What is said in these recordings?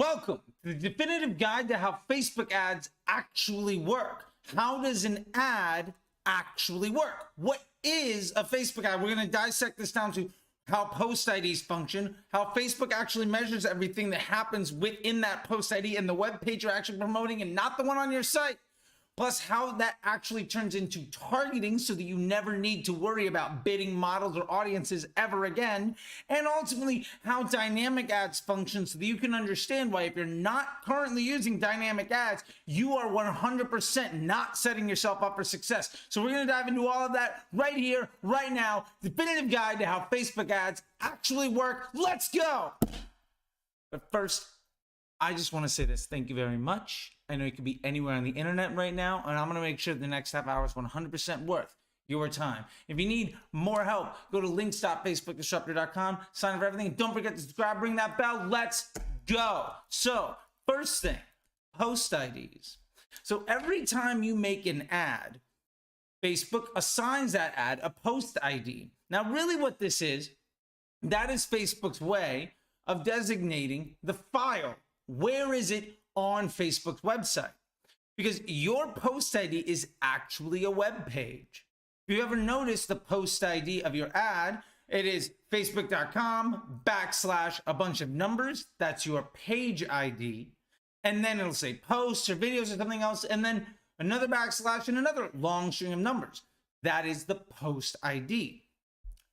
Welcome to the definitive guide to how Facebook ads actually work. How does an ad actually work? What is a Facebook ad? We're going to dissect this down to how post IDs function, how Facebook actually measures everything that happens within that post ID and the web page you're actually promoting and not the one on your site. Plus how that actually turns into targeting so that you never need to worry about bidding models or audiences ever again. And ultimately how dynamic ads function so that you can understand why if you're not currently using dynamic ads, you are 100% not setting yourself up for success. So we're going to dive into all of that right here, right now. Definitive guide to how Facebook ads actually work. Let's go. But first, I just want to say this. Thank you very much. I know you could be anywhere on the internet right now, and I'm going to make sure the next half hour is 100% worth your time. If you need more help, go to links.facebookdisruptor.com, sign up for everything. Don't forget to subscribe, ring that bell. Let's go. So first thing, post IDs. So every time you make an ad, Facebook assigns that ad a post ID. Now, really what this is, that is Facebook's way of designating the file. Where is it on Facebook's website? Because your post ID is actually a web page. If you ever noticed the post ID of your ad, it is facebook.com/ a bunch of numbers. That's your page ID. And then it'll say posts or videos or something else. And then another / and another long string of numbers. That is the post ID.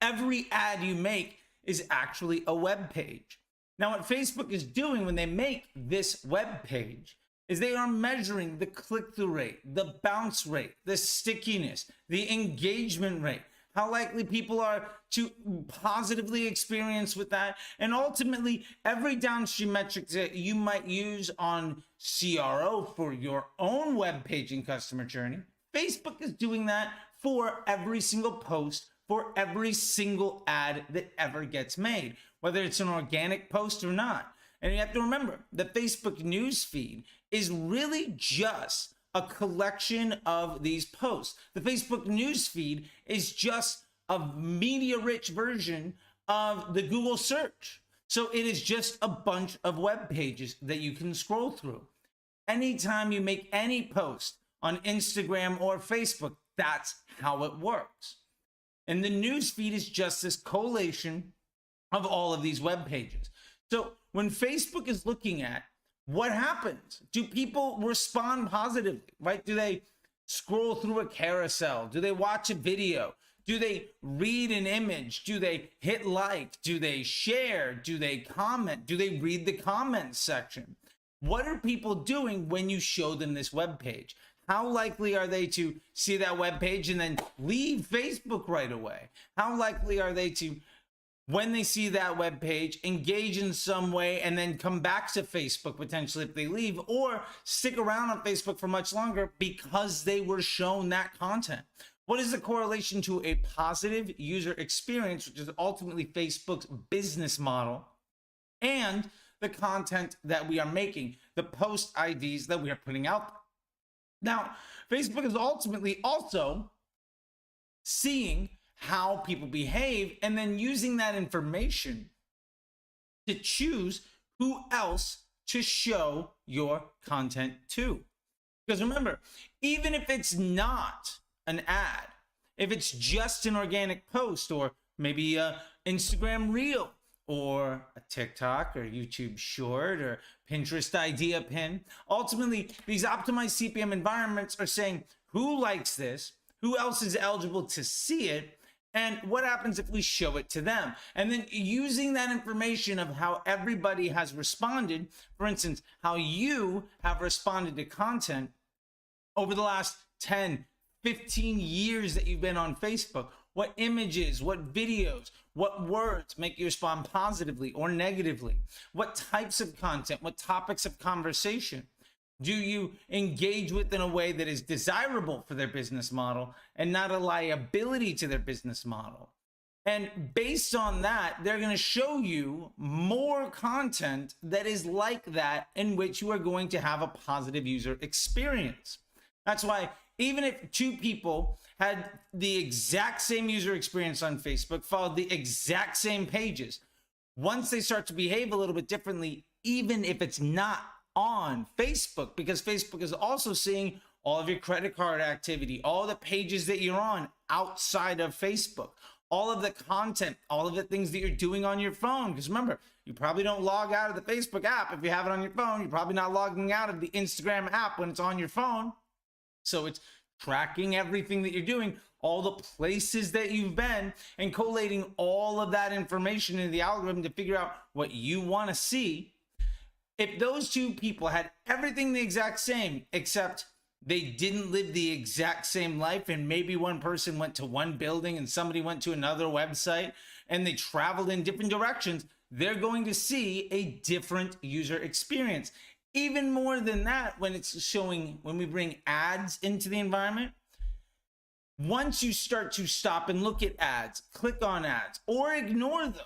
Every ad you make is actually a web page. Now, what Facebook is doing when they make this web page is they are measuring the click-through rate, the bounce rate, the stickiness, the engagement rate, how likely people are to positively experience with that, and ultimately every downstream metric that you might use on CRO for your own web page and customer journey. Facebook is doing that for every single post, for every single ad that ever gets made, whether it's an organic post or not. And you have to remember, the Facebook news feed is really just a collection of these posts. The Facebook news feed is just a media-rich version of the Google search. So it is just a bunch of web pages that you can scroll through. Anytime you make any post on Instagram or Facebook, that's how it works. And the news feed is just this collation of all of these web pages. So when Facebook is looking at what happens, do people respond positively, right? Do they scroll through a carousel? Do they watch a video? Do they read an image? Do they hit like? Do they share? Do they comment? Do they read the comments section? What are people doing when you show them this web page? How likely are they to see that web page and then leave Facebook right away? How likely are they to, when they see that web page, engage in some way and then come back to Facebook potentially if they leave, or stick around on Facebook for much longer because they were shown that content? What is the correlation to a positive user experience, which is ultimately Facebook's business model, and the content that we are making, the post IDs that we are putting out there? Now, Facebook is ultimately also seeing how people behave and then using that information to choose who else to show your content to. Because remember, even if it's not an ad, if it's just an organic post or maybe an Instagram reel or a TikTok or YouTube short or Pinterest idea pin, ultimately these optimized CPM environments are saying who likes this, who else is eligible to see it, and what happens if we show it to them. And then using that information of how everybody has responded, for instance, how you have responded to content over the last 10, 15 years that you've been on Facebook. What images, what videos, what words make you respond positively or negatively? What types of content, what topics of conversation do you engage with in a way that is desirable for their business model and not a liability to their business model? And based on that, they're going to show you more content that is like that, in which you are going to have a positive user experience. That's why even if two people had the exact same user experience on Facebook, followed the exact same pages, once they start to behave a little bit differently, even if it's not on Facebook, because Facebook is also seeing all of your credit card activity, all the pages that you're on outside of Facebook, all of the content, all of the things that you're doing on your phone. Because remember, you probably don't log out of the Facebook app if you have it on your phone. You're probably not logging out of the Instagram app when it's on your phone. So it's tracking everything that you're doing, all the places that you've been, and collating all of that information in the algorithm to figure out what you want to see. If those two people had everything the exact same, except they didn't live the exact same life, and maybe one person went to one building and somebody went to another website, and they traveled in different directions, they're going to see a different user experience. Even more than that, when we bring ads into the environment, once you start to stop and look at ads, click on ads, or ignore them,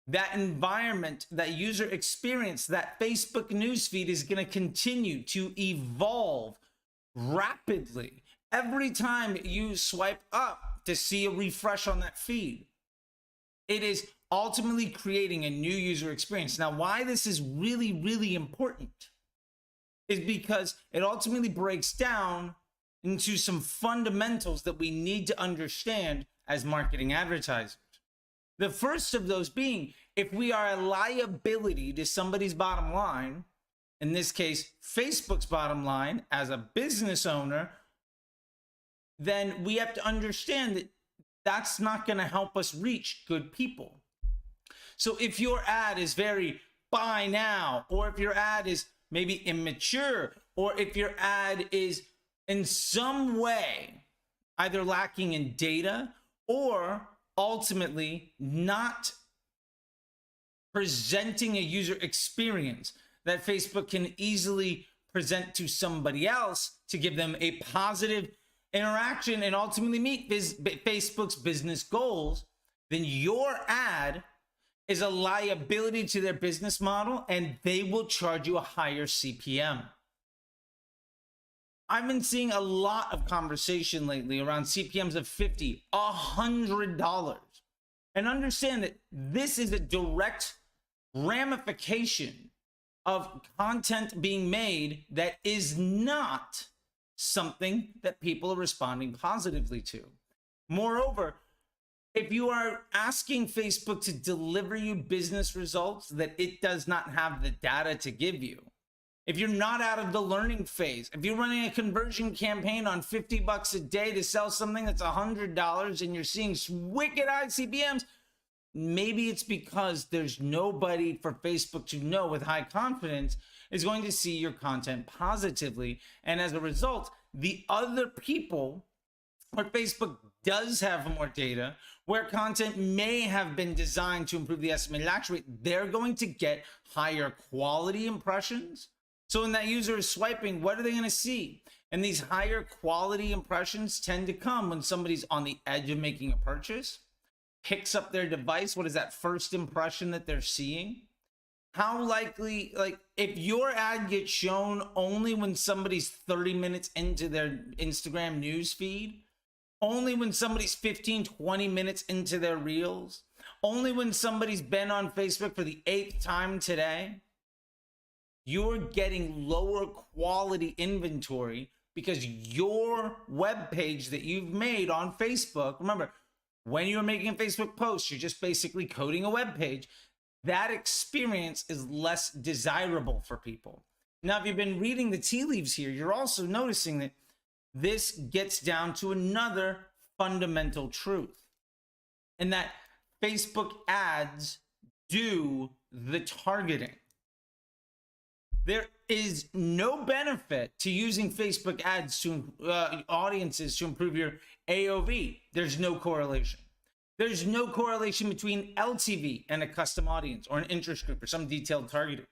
that environment, that user experience, that Facebook newsfeed is going to continue to evolve rapidly every time you swipe up to see a refresh on that feed. It is ultimately creating a new user experience. Now, why this is really, really important is because it ultimately breaks down into some fundamentals that we need to understand as marketing advertisers. The first of those being, if we are a liability to somebody's bottom line, in this case, Facebook's bottom line as a business owner, then we have to understand that that's not going to help us reach good people. So if your ad is very buy now, or if your ad is maybe immature, or if your ad is in some way either lacking in data or ultimately not presenting a user experience that Facebook can easily present to somebody else to give them a positive interaction and ultimately meet Facebook's business goals, then your ad is a liability to their business model, and they will charge you a higher CPM. I've been seeing a lot of conversation lately around CPMs of $50, $100. And understand that this is a direct ramification of content being made that is not something that people are responding positively to. Moreover, if you are asking Facebook to deliver you business results that it does not have the data to give you, if you're not out of the learning phase, if you're running a conversion campaign on $50 a day to sell something that's $100 and you're seeing wicked high CPMs, maybe it's because there's nobody for Facebook to know with high confidence is going to see your content positively. And as a result, the other people where Facebook does have more data, where content may have been designed to improve the estimated action rate, they're going to get higher quality impressions. So when that user is swiping, what are they going to see? And these higher quality impressions tend to come when somebody's on the edge of making a purchase, picks up their device. What is that first impression that they're seeing? How likely, like if your ad gets shown only when somebody's 30 minutes into their Instagram news feed, only when somebody's 15, 20 minutes into their reels, only when somebody's been on Facebook for the 8th time today, you're getting lower quality inventory because your web page that you've made on Facebook, remember, when you're making a Facebook post, you're just basically coding a web page. That experience is less desirable for people. Now, if you've been reading the tea leaves here, you're also noticing that this gets down to another fundamental truth, and that Facebook ads do the targeting. There is no benefit to using Facebook ads to audiences to improve your AOV. There's no correlation. There's no correlation between LTV and a custom audience or an interest group or some detailed targeting.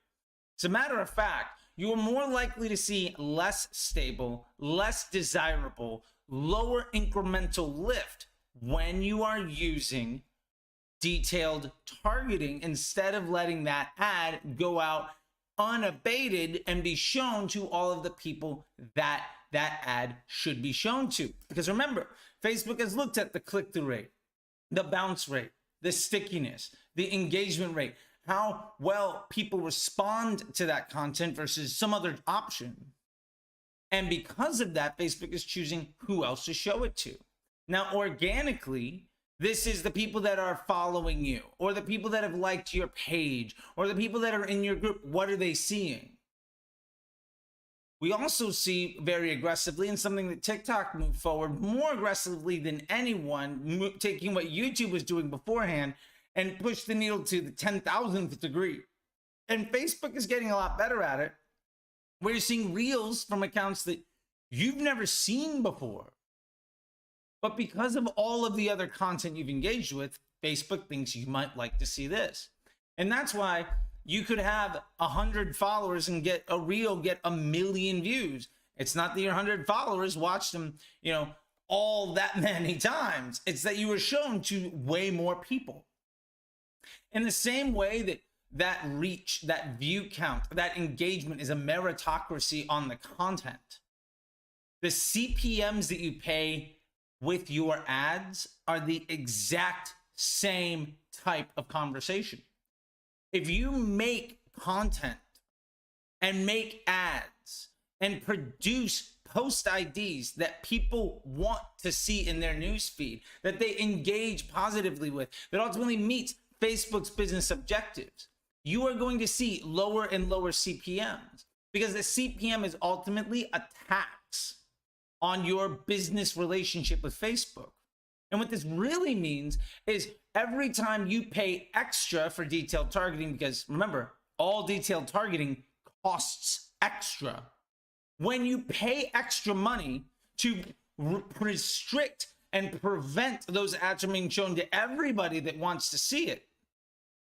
As a matter of fact, you are more likely to see less stable, less desirable, lower incremental lift when you are using detailed targeting instead of letting that ad go out unabated and be shown to all of the people that that ad should be shown to. Because remember, Facebook has looked at the click-through rate, the bounce rate, the stickiness, the engagement rate, how well people respond to that content versus some other option. And because of that, Facebook is choosing who else to show it to. Now, organically, this is the people that are following you, or the people that have liked your page, or the people that are in your group. What are they seeing? We also see very aggressively, and something that TikTok moved forward more aggressively than anyone, taking what YouTube was doing beforehand and push the needle to the 10,000th degree. And Facebook is getting a lot better at it, where you're seeing reels from accounts that you've never seen before. But because of all of the other content you've engaged with, Facebook thinks you might like to see this. And that's why you could have 100 followers and get a reel, get 1 million views. It's not that your 100 followers watched them, all that many times. It's that you were shown to way more people. In the same way that reach, that view count, that engagement is a meritocracy on the content. The CPMs that you pay with your ads are the exact same type of conversation. If you make content and make ads and produce post IDs that people want to see in their newsfeed, that they engage positively with, that ultimately meets Facebook's business objectives, you are going to see lower and lower CPMs, because the CPM is ultimately a tax on your business relationship with Facebook. And what this really means is every time you pay extra for detailed targeting, because remember, all detailed targeting costs extra. When you pay extra money to restrict and prevent those ads from being shown to everybody that wants to see it,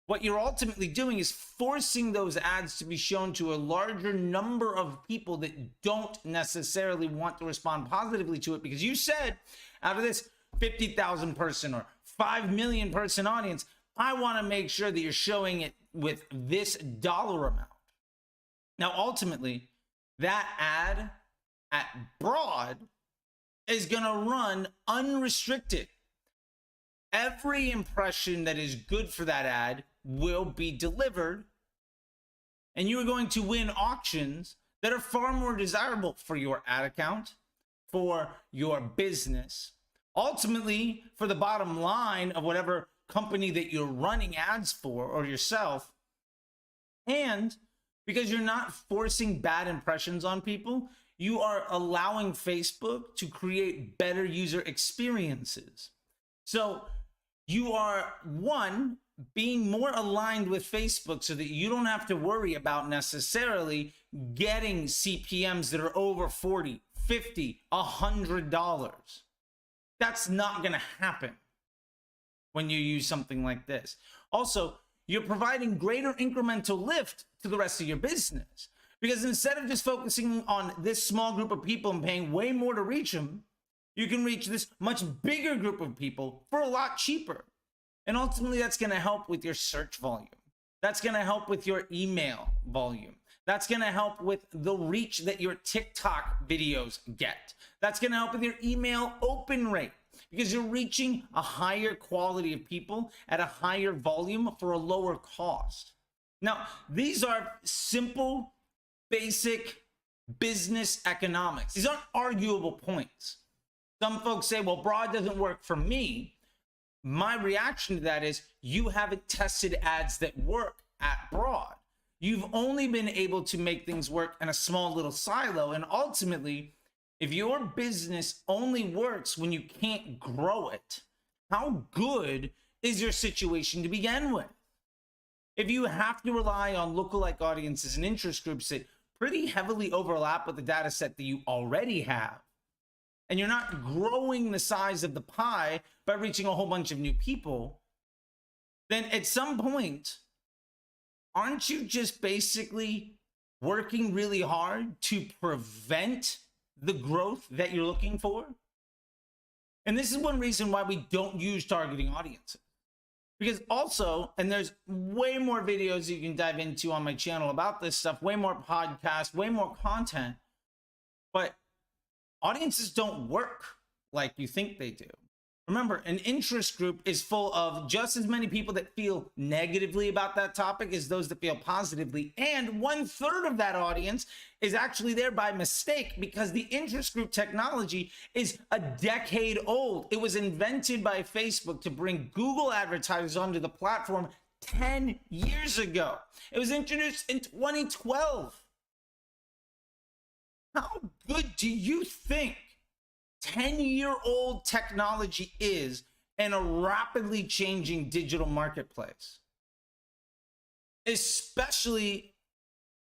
what you're ultimately doing is forcing those ads to be shown to a larger number of people that don't necessarily want to respond positively to it, because you said, out of this 50,000 person or 5 million person audience, I want to make sure that you're showing it with this dollar amount. Now, ultimately, that ad at broad is going to run unrestricted. Every impression that is good for that ad will be delivered, and you are going to win auctions that are far more desirable for your ad account, for your business, ultimately for the bottom line of whatever company that you're running ads for or yourself. And because you're not forcing bad impressions on people, you are allowing Facebook to create better user experiences. So you are, one, being more aligned with Facebook so that you don't have to worry about necessarily getting CPMs that are over $40, $50, $100. That's not going to happen when you use something like this. Also, you're providing greater incremental lift to the rest of your business, because instead of just focusing on this small group of people and paying way more to reach them, you can reach this much bigger group of people for a lot cheaper. And ultimately, that's going to help with your search volume. That's going to help with your email volume. That's going to help with the reach that your TikTok videos get. That's going to help with your email open rate, because you're reaching a higher quality of people at a higher volume for a lower cost. Now, these are simple, basic business economics. These aren't arguable points. Some folks say, well, broad doesn't work for me. My reaction to that is, you haven't tested ads that work at broad. You've only been able to make things work in a small little silo. And ultimately, if your business only works when you can't grow it, how good is your situation to begin with? If you have to rely on lookalike audiences and interest groups that pretty heavily overlap with the data set that you already have, and you're not growing the size of the pie by reaching a whole bunch of new people, then at some point, aren't you just basically working really hard to prevent the growth that you're looking for? And this is one reason why we don't use targeting audiences. Because also, and there's way more videos you can dive into on my channel about this stuff, way more podcasts, way more content, but audiences don't work like you think they do. Remember, an interest group is full of just as many people that feel negatively about that topic as those that feel positively. And 1/3 of that audience is actually there by mistake, because the interest group technology is a decade old. It was invented by Facebook to bring Google advertisers onto the platform 10 years ago. It was introduced in 2012. How good do you think 10-year-old technology is in a rapidly changing digital marketplace? Especially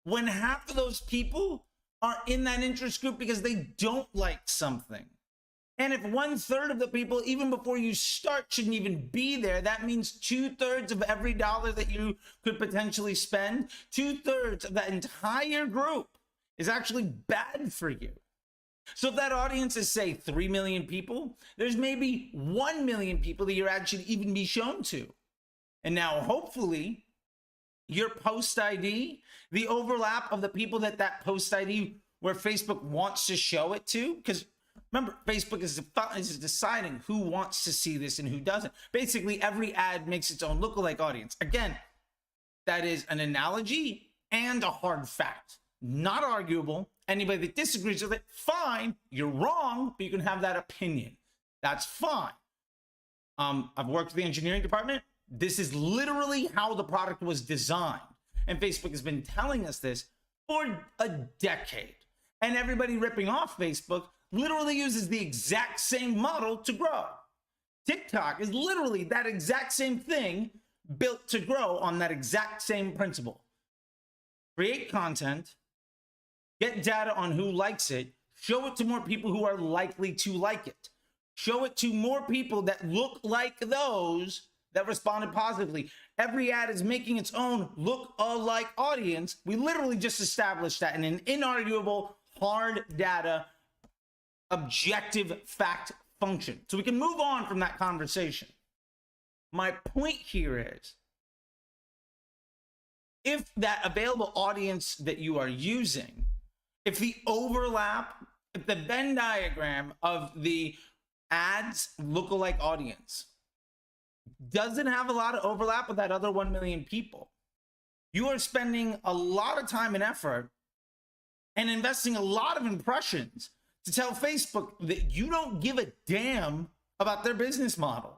when half of those people are in that interest group because they don't like something. And if 1/3 of the people, even before you start, shouldn't even be there, that means 2/3 of every dollar that you could potentially spend, 2/3 of that entire group is actually bad for you. So if that audience is, say, 3 million people, there's maybe 1 million people that your ad should even be shown to. And now, hopefully, your post ID, the overlap of the people that post ID where Facebook wants to show it to, because remember, Facebook is deciding who wants to see this and who doesn't. Basically, every ad makes its own lookalike audience. Again, that is an analogy and a hard fact. Not arguable. Anybody that disagrees with it, fine, you're wrong, but you can have that opinion. That's fine. I've worked with the engineering department. This is literally how the product was designed. And Facebook has been telling us this for a decade. And everybody ripping off Facebook literally uses the exact same model to grow. TikTok is literally that exact same thing built to grow on that exact same principle. Create content, get data on who likes it, show it to more people who are likely to like it. Show it to more people that look like those that responded positively. Every ad is making its own look-alike audience. We literally just established that in an inarguable, hard data, objective fact function. So we can move on from that conversation. My point here is, if that available audience that you are using, if the overlap, if the Venn diagram of the ads lookalike audience doesn't have a lot of overlap with that other 1 million people, you are spending a lot of time and effort and investing a lot of impressions to tell Facebook that you don't give a damn about their business model.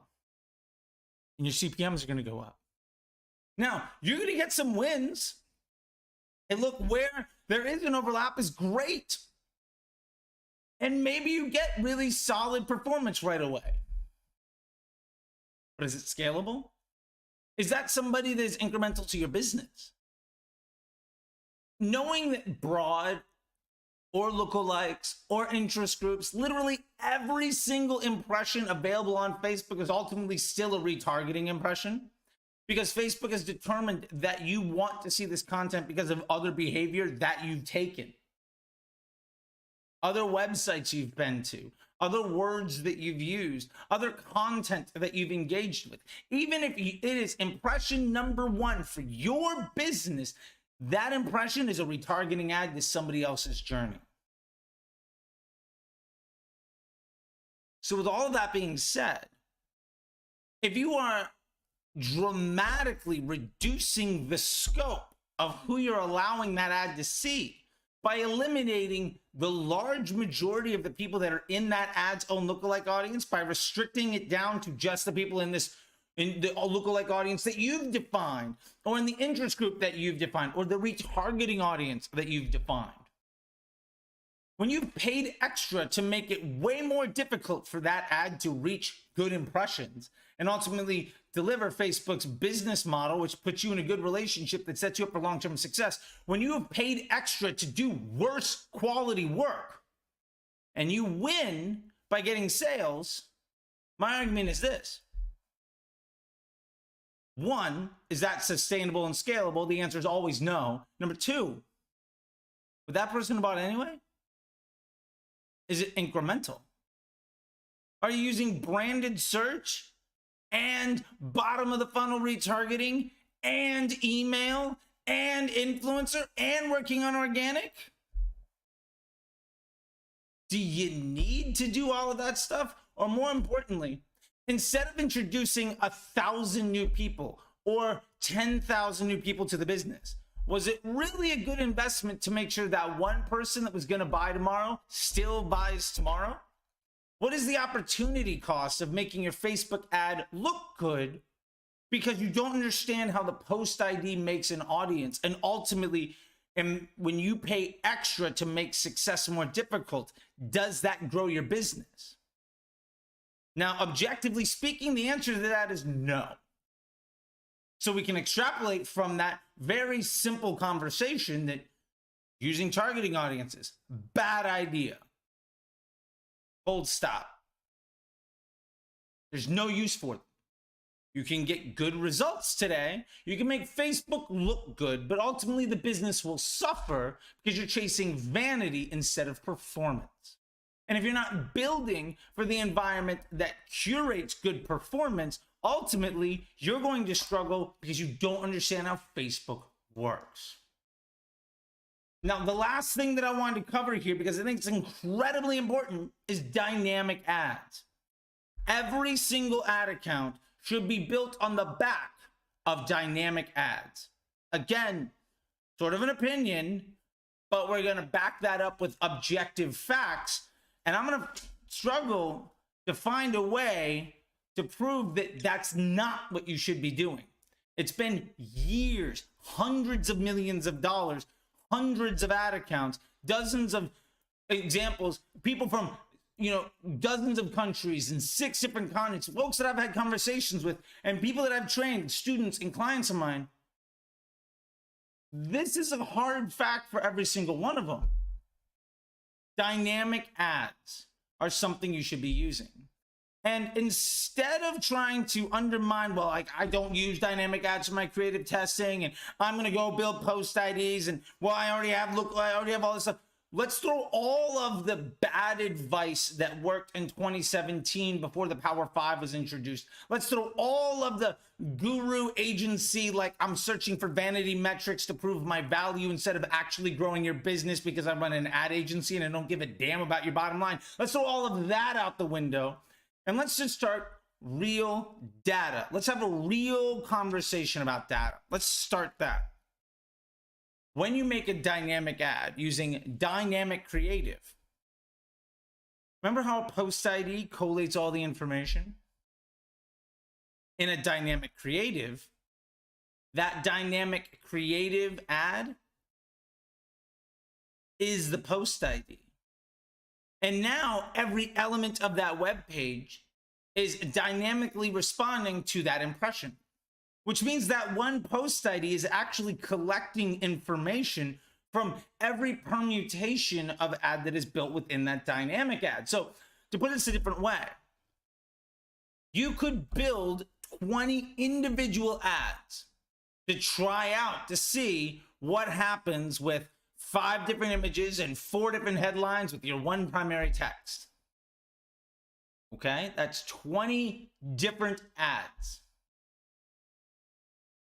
And your CPMs are going to go up. Now, you're going to get some wins. And look, where there is an overlap is great. And maybe you get really solid performance right away. But is it scalable? Is that somebody that is incremental to your business? Knowing that broad or lookalikes or interest groups, literally every single impression available on Facebook is ultimately still a retargeting impression, because Facebook has determined that you want to see this content because of other behavior that you've taken, other websites you've been to, other words that you've used, other content that you've engaged with. Even if it is impression number one for your business, that impression is a retargeting ad to somebody else's journey. So with all of that being said, if you are dramatically reducing the scope of who you're allowing that ad to see by eliminating the large majority of the people that are in that ad's own lookalike audience, by restricting it down to just the people in the lookalike audience that you've defined, or in the interest group that you've defined, or the retargeting audience that you've defined. When you've paid extra to make it way more difficult for that ad to reach good impressions and ultimately deliver Facebook's business model, which puts you in a good relationship that sets you up for long-term success, when you have paid extra to do worse quality work and you win by getting sales, my argument is this. One, is that sustainable and scalable? The answer is always no. Number two, would that person have bought anyway? Is it incremental? Are you using branded search and bottom of the funnel retargeting and email and influencer and working on organic? Do you need to do all of that stuff? Or more importantly, Instead of introducing 1,000 new people or 10,000 new people to the business, was it really a good investment to make sure that one person that was going to buy tomorrow still buys tomorrow? What is the opportunity cost of making your Facebook ad look good because you don't understand how the post ID makes an audience? And ultimately, when you pay extra to make success more difficult, does that grow your business? Now, objectively speaking, the answer to that is no. So we can extrapolate from that very simple conversation that using targeting audiences, bad idea. Full stop. There's no use for them. You can get good results today. You can make Facebook look good, but ultimately the business will suffer because you're chasing vanity instead of performance. And if you're not building for the environment that curates good performance, ultimately you're going to struggle because you don't understand how Facebook works. Now, the last thing that I wanted to cover here, because I think it's incredibly important, is dynamic ads. Every single ad account should be built on the back of dynamic ads. Again, sort of an opinion, but we're going to back that up with objective facts. And I'm going to struggle to find a way to prove that that's not what you should be doing. It's been years, hundreds of millions of dollars, hundreds of ad accounts, dozens of examples, people from dozens of countries and 6 different continents, folks that I've had conversations with, and people that I've trained, students and clients of mine. This is a hard fact for every single one of them. Dynamic ads are something you should be using. And instead of trying to undermine, well, like, I don't use dynamic ads for my creative testing, and I'm going to go build post IDs, and well, I already have all this stuff. Let's throw all of the bad advice that worked in 2017 before the Power 5 was introduced. Let's throw all of the guru agency, like I'm searching for vanity metrics to prove my value instead of actually growing your business because I run an ad agency and I don't give a damn about your bottom line. Let's throw all of that out the window and let's just start real data. Let's have a real conversation about data. Let's start that. When you make a dynamic ad using dynamic creative, remember how a post ID collates all the information? In a dynamic creative, that dynamic creative ad is the post ID. And now every element of that web page is dynamically responding to that impression, which means that one post ID is actually collecting information from every permutation of ad that is built within that dynamic ad. So to put this a different way, you could build 20 individual ads to try out to see what happens with 5 different images and 4 different headlines with your one primary text. Okay, that's 20 different ads.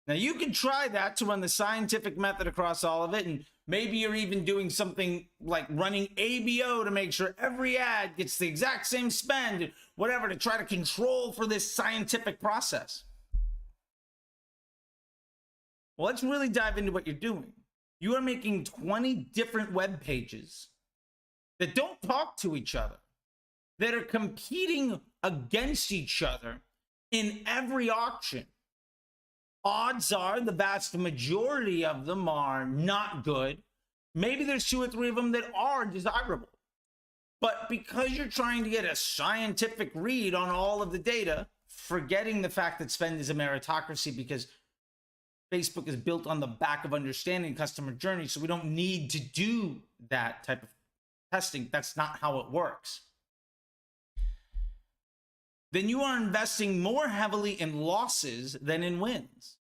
Now you can try that to run the scientific method across all of it, and maybe you're even doing something like running ABO to make sure every ad gets the exact same spend, whatever, to try to control for this scientific process. Well, let's really dive into what you're doing. You are making 20 different web pages that don't talk to each other, that are competing against each other in every auction. Odds are the vast majority of them are not good. Maybe there's 2 or 3 of them that are desirable. But because you're trying to get a scientific read on all of the data, forgetting the fact that spend is a meritocracy because Facebook is built on the back of understanding customer journey, so we don't need to do that type of testing. That's not how it works. Then you are investing more heavily in losses than in wins.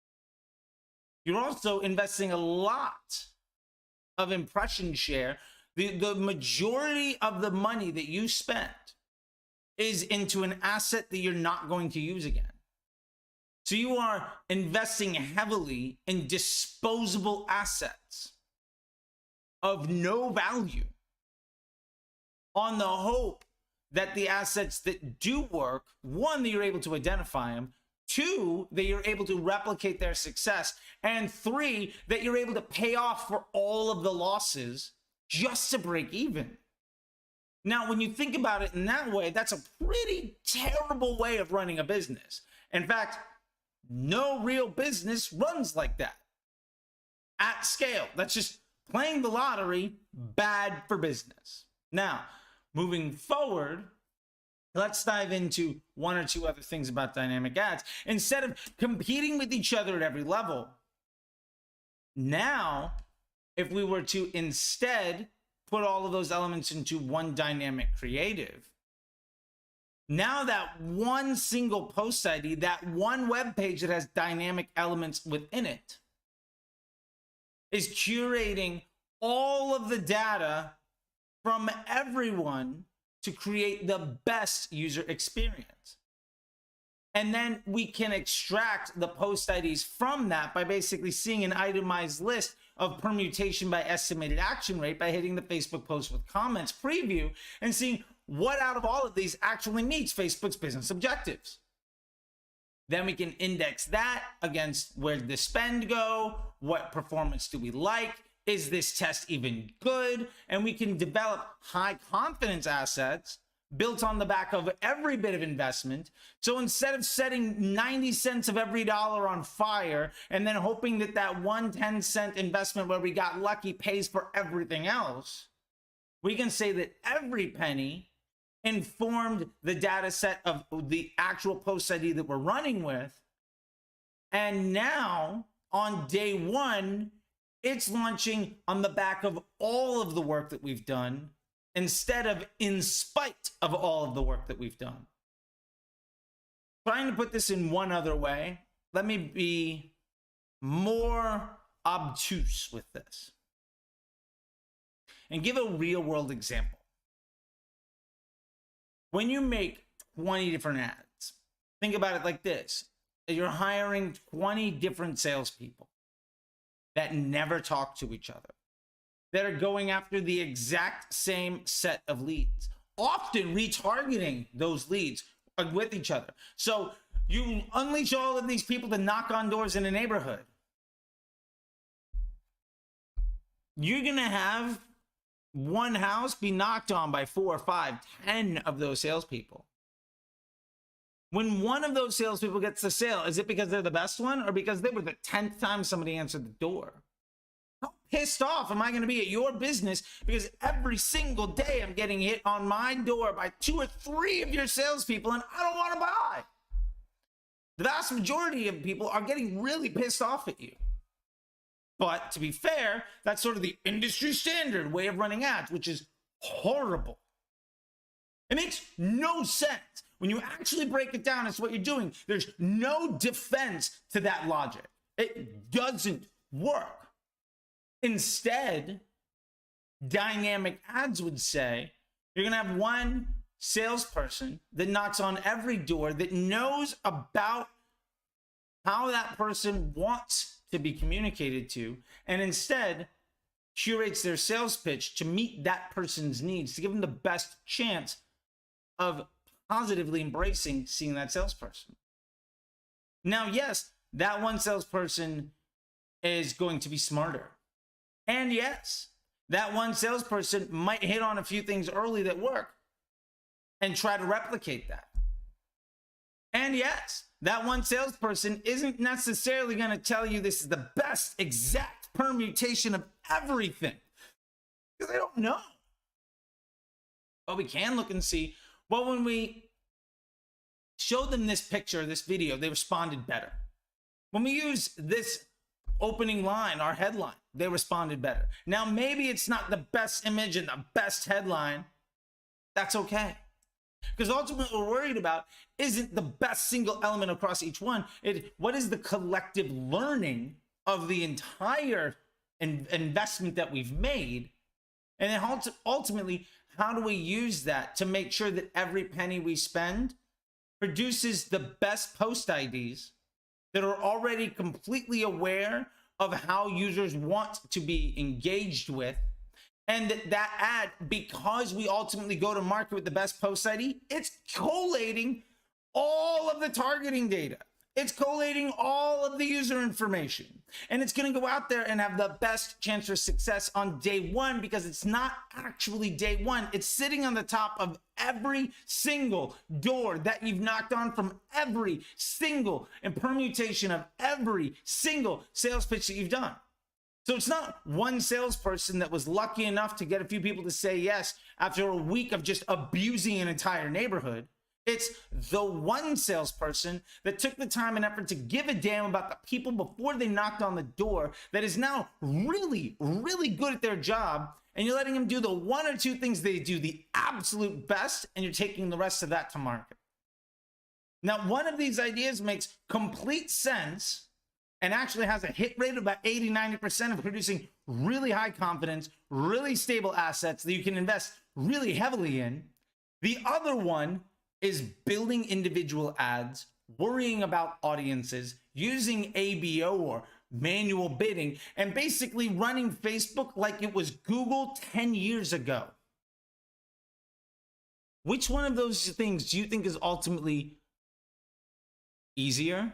You're also investing a lot of impression share. The majority of the money that you spent is into an asset that you're not going to use again. So you are investing heavily in disposable assets of no value on the hope that the assets that do work, one, that you're able to identify them, two, that you're able to replicate their success, and three, that you're able to pay off for all of the losses just to break even. Now, when you think about it in that way, that's a pretty terrible way of running a business. In fact, no real business runs like that at scale. That's just playing the lottery, bad for business. Now, moving forward, let's dive into one or two other things about dynamic ads. Instead of competing with each other at every level, now, if we were to instead put all of those elements into one dynamic creative, now that one single post ID, that one web page that has dynamic elements within it, is curating all of the data from everyone to create the best user experience. And then we can extract the post IDs from that by basically seeing an itemized list of permutation by estimated action rate by hitting the Facebook post with comments preview and seeing what out of all of these actually meets Facebook's business objectives. Then we can index that against where did the spend go, what performance do we like, is this test even good? And we can develop high confidence assets built on the back of every bit of investment. So instead of setting 90 cents of every dollar on fire and then hoping that that 1 10-cent investment where we got lucky pays for everything else, we can say that every penny informed the data set of the actual post ID that we're running with. And now on day one, it's launching on the back of all of the work that we've done instead of in spite of all of the work that we've done. Trying to put this in one other way, let me be more obtuse with this and give a real world example. When you make 20 different ads, think about it like this. You're hiring 20 different salespeople that never talk to each other, that are going after the exact same set of leads, often retargeting those leads with each other. So you unleash all of these people to knock on doors in a neighborhood. You're going to have one house be knocked on by 4, 5, 10 of those salespeople. When one of those salespeople gets the sale, is it because they're the best one or because they were the 10th time somebody answered the door? How pissed off am I going to be at your business because every single day I'm getting hit on my door by 2 or 3 of your salespeople and I don't want to buy? The vast majority of people are getting really pissed off at you. But to be fair, that's sort of the industry standard way of running ads, which is horrible. It makes no sense. When you actually break it down, it's what you're doing. There's no defense to that logic. It doesn't work. Instead, dynamic ads would say you're going to have one salesperson that knocks on every door that knows about how that person wants to be communicated to, and instead curates their sales pitch to meet that person's needs, to give them the best chance of positively embracing seeing that salesperson. Now, yes, that one salesperson is going to be smarter. And yes, that one salesperson might hit on a few things early that work and try to replicate that. And yes, that one salesperson isn't necessarily going to tell you this is the best exact permutation of everything, because they don't know. But we can look and see, well, when we showed them this picture, this video, they responded better. When we use this opening line, our headline, they responded better. Now, maybe it's not the best image and the best headline. That's okay. Because ultimately what we're worried about isn't the best single element across each one. What is the collective learning of the entire investment that we've made? And then ultimately, how do we use that to make sure that every penny we spend produces the best post IDs that are already completely aware of how users want to be engaged with, And that ad, because we ultimately go to market with the best post ID, it's collating all of the targeting data. It's collating all of the user information. And it's going to go out there and have the best chance for success on day one, because it's not actually day one. It's sitting on the top of every single door that you've knocked on, from every single and permutation of every single sales pitch that you've done. So it's not one salesperson that was lucky enough to get a few people to say yes after a week of just abusing an entire neighborhood. It's the one salesperson that took the time and effort to give a damn about the people before they knocked on the door, that is now really, really good at their job. And you're letting them do the one or two things they do the absolute best, and you're taking the rest of that to market. Now, one of these ideas makes complete sense and actually has a hit rate of about 80-90% of producing really high confidence, really stable assets that you can invest really heavily in. The other one is building individual ads, worrying about audiences, using ABO or manual bidding, and basically running Facebook like it was Google 10 years ago. Which one of those things do you think is ultimately easier,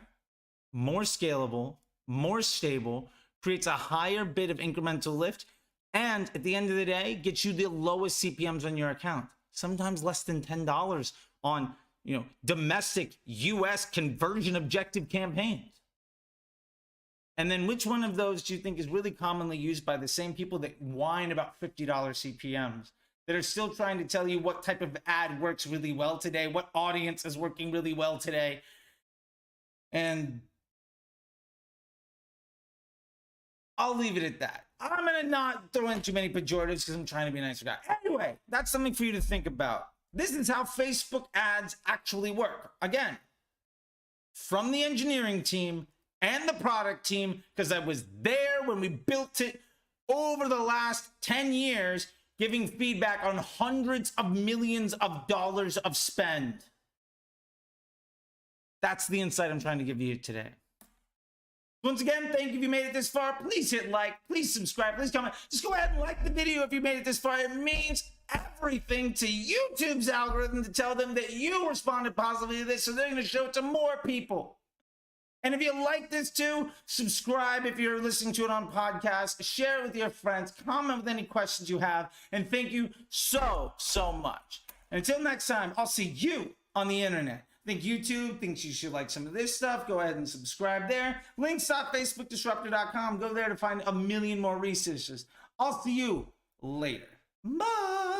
more scalable, more stable, creates a higher bit of incremental lift, and at the end of the day, gets you the lowest CPMs on your account? Sometimes less than $10 on, domestic US conversion objective campaigns. And then which one of those do you think is really commonly used by the same people that whine about $50 CPMs, that are still trying to tell you what type of ad works really well today, what audience is working really well today? And I'll leave it at that. I'm going to not throw in too many pejoratives because I'm trying to be a nicer guy. Anyway, that's something for you to think about. This is how Facebook ads actually work. Again, from the engineering team and the product team, because I was there when we built it over the last 10 years, giving feedback on hundreds of millions of dollars of spend. That's the insight I'm trying to give you today. Once again, thank you if you made it this far. Please hit like, please subscribe, please comment. Just go ahead and like the video if you made it this far. It means everything to YouTube's algorithm to tell them that you responded positively to this, so they're going to show it to more people. And if you like this too, subscribe if you're listening to it on podcast, share it with your friends, comment with any questions you have, and thank you so, so much. And until next time, I'll see you on the internet. Think YouTube thinks you should like some of this stuff, go ahead and subscribe there. Links.facebookdisruptor.com. Go there to find a million more resources. I'll see you later. Bye.